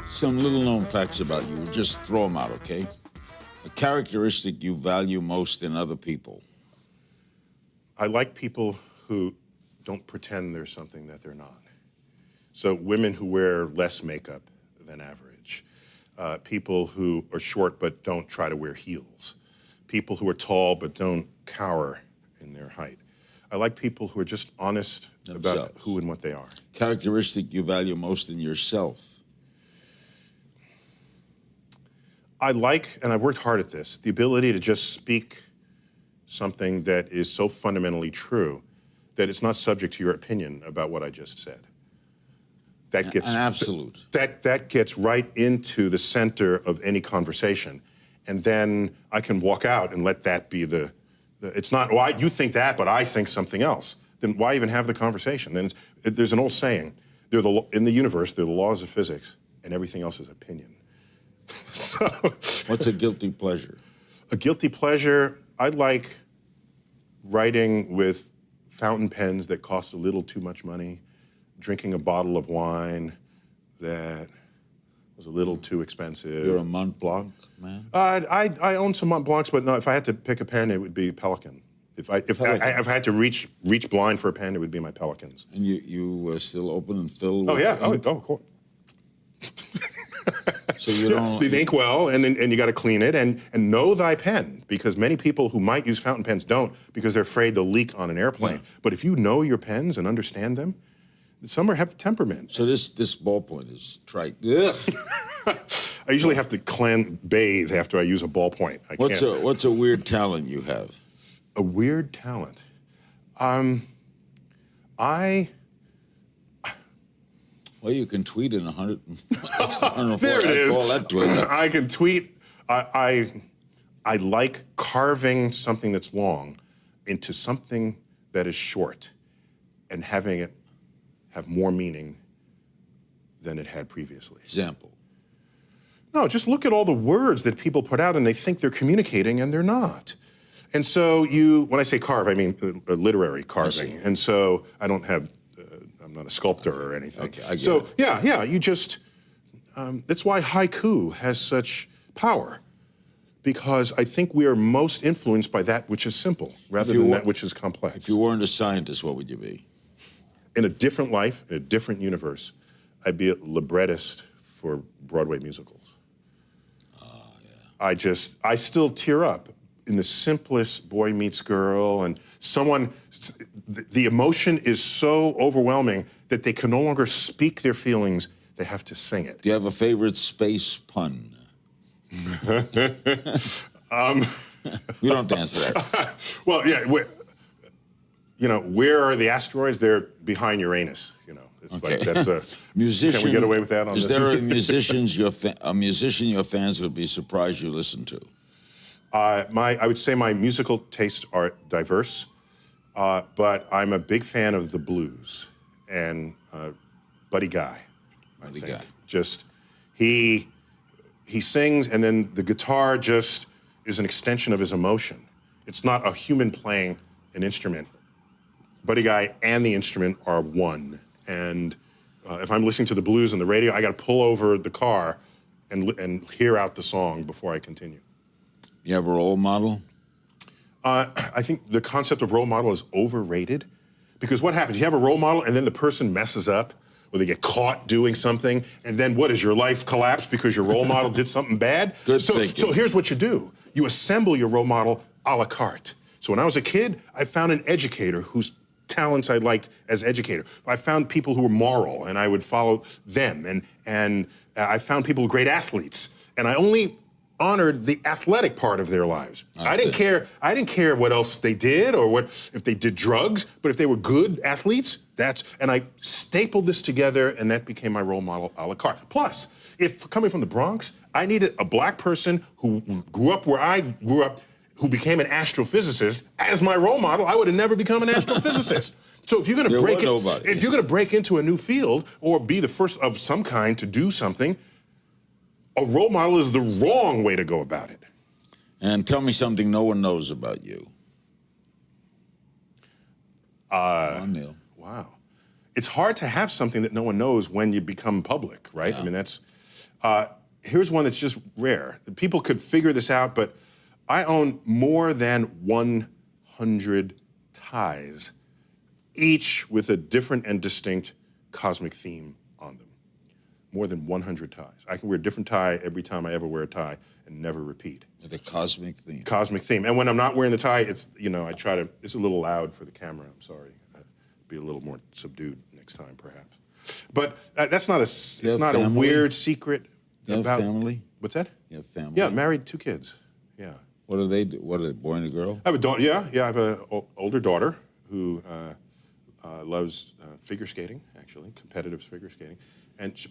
Some little-known facts about you. Just throw them out, okay? A characteristic you value most in other people. I like people who don't pretend they're something that they're not. So women who wear less makeup than average. People who are short but don't try to wear heels. People who are tall but don't cower in their height. I like people who are just honest about who and what they are. Characteristic you value most in yourself. I like, and I've worked hard at this, the ability to just speak something that is so fundamentally true that it's not subject to your opinion about what I just said. That gets an absolute. That gets right into the center of any conversation, and then I can walk out and let that be the it's not, well, you think that, but I think something else. Then why even have the conversation? Then there's an old saying, in the universe, there are the laws of physics, and everything else is opinion. So, what's a guilty pleasure? A guilty pleasure, I like writing with fountain pens that cost a little too much money, drinking a bottle of wine that was a little too expensive. You're a Mont Blanc man? I own some Mont Blancs, but no, if I had to pick a pen, it would be Pelican. If I had to reach blind for a pen, it would be my Pelicans. And you still open and fill? Oh yeah, of course. So you don't... The ink well, and you got to clean it, and know thy pen, because many people who might use fountain pens don't, because they're afraid they'll leak on an airplane. Yeah. But if you know your pens and understand them, some have temperament. So this ballpoint is trite. I usually have to bathe after I use a ballpoint. What's a weird talent you have? A weird talent? Well, you can tweet in 100. There it is. Call that Twitter. I can tweet. I like carving something that's long into something that is short and having it have more meaning than it had previously. Example. No, just look at all the words that people put out and they think they're communicating and they're not. And so when I say carve, I mean literary carving. And so I don't have, I'm not a sculptor or anything. Okay, I get so, it. yeah, you just, that's why haiku has such power. Because I think we are most influenced by that which is simple, rather than that which is complex. If you weren't a scientist, what would you be? In a different life, in a different universe, I'd be a librettist for Broadway musicals. Yeah. I still tear up in the simplest boy meets girl, and the emotion is so overwhelming that they can no longer speak their feelings, they have to sing it. Do you have a favorite space pun? You don't have to answer that. Well, yeah, where are the asteroids? They're behind Uranus. It's okay. Like that's a musician. Can we get away with that? Is there a musician your fans would be surprised you listen to? I would say my musical tastes are diverse, but I'm a big fan of the blues and Buddy Guy. Buddy Guy. Just he sings, and then the guitar just is an extension of his emotion. It's not a human playing an instrument. Buddy Guy and the instrument are one. And if I'm listening to the blues on the radio, I got to pull over the car and hear out the song before I continue. You have a role model? I think the concept of role model is overrated, because what happens? You have a role model, and then the person messes up, or they get caught doing something, and then what, does your life collapse because your role model did something bad? Good thinking. So here's what you do. You assemble your role model a la carte. So when I was a kid, I found an educator whose talents I liked as educator. I found people who were moral, and I would follow them. And I found people who were great athletes, and I only honored the athletic part of their lives. I didn't care what else they did, or if they did drugs, but if they were good athletes, and I stapled this together, and that became my role model a la carte. Plus, if coming from the Bronx, I needed a black person who grew up where I grew up, who became an astrophysicist as my role model. I would have never become an astrophysicist. So if you're going to break into a new field or be the first of some kind to do something, a role model is the wrong way to go about it. And tell me something no one knows about you. Neil. Wow. it's hard to have something that no one knows when you become public, right? Yeah. I mean, that's, here's one that's just rare. People could figure this out, but I own more than 100 ties, each with a different and distinct cosmic theme on them. More than 100 ties. I can wear a different tie every time I ever wear a tie and never repeat. The cosmic theme. Cosmic theme. And when I'm not wearing the tie, it's, you know, I try to, it's a little loud for the camera, I'm sorry. Be a little more subdued next time, perhaps. But that's not a, it's not a weird secret You have about. family? What's that? You have family? Yeah, married, 2 kids, yeah. What do they do? What are they, boy and a girl? I have a daughter, yeah, I have an older daughter who loves figure skating, actually, competitive figure skating.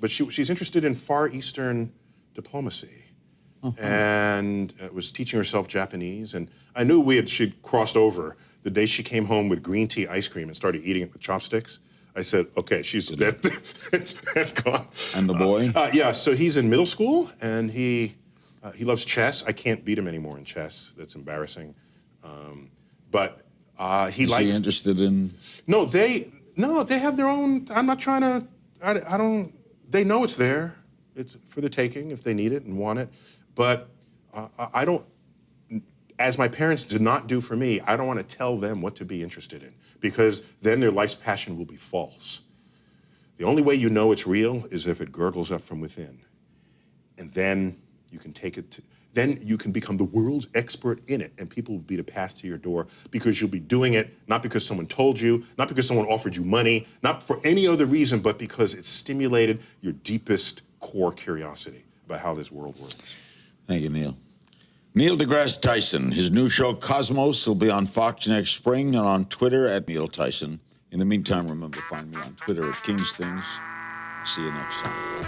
But she's interested in Far Eastern diplomacy. And was teaching herself Japanese. And I knew she'd crossed over the day she came home with green tea ice cream and started eating it with chopsticks. I said, okay, that's gone. And the boy? Yeah, so he's in middle school, and he loves chess. I can't beat him anymore in chess. That's embarrassing. But he likes... Is he interested in... No, they have their own... I'm not trying to... I don't... They know it's there. It's for the taking if they need it and want it. But I don't... As my parents did not do for me, I don't want to tell them what to be interested in, because then their life's passion will be false. The only way you know it's real is if it gurgles up from within. And then you can take it to... Then you can become the world's expert in it, and people will be the path to your door because you'll be doing it not because someone told you, not because someone offered you money, not for any other reason, but because it stimulated your deepest core curiosity about how this world works. Thank you, Neil. Neil deGrasse Tyson. His new show, Cosmos, will be on Fox next spring and on Twitter at Neil Tyson. In the meantime, remember to find me on Twitter at King's Things. See you next time.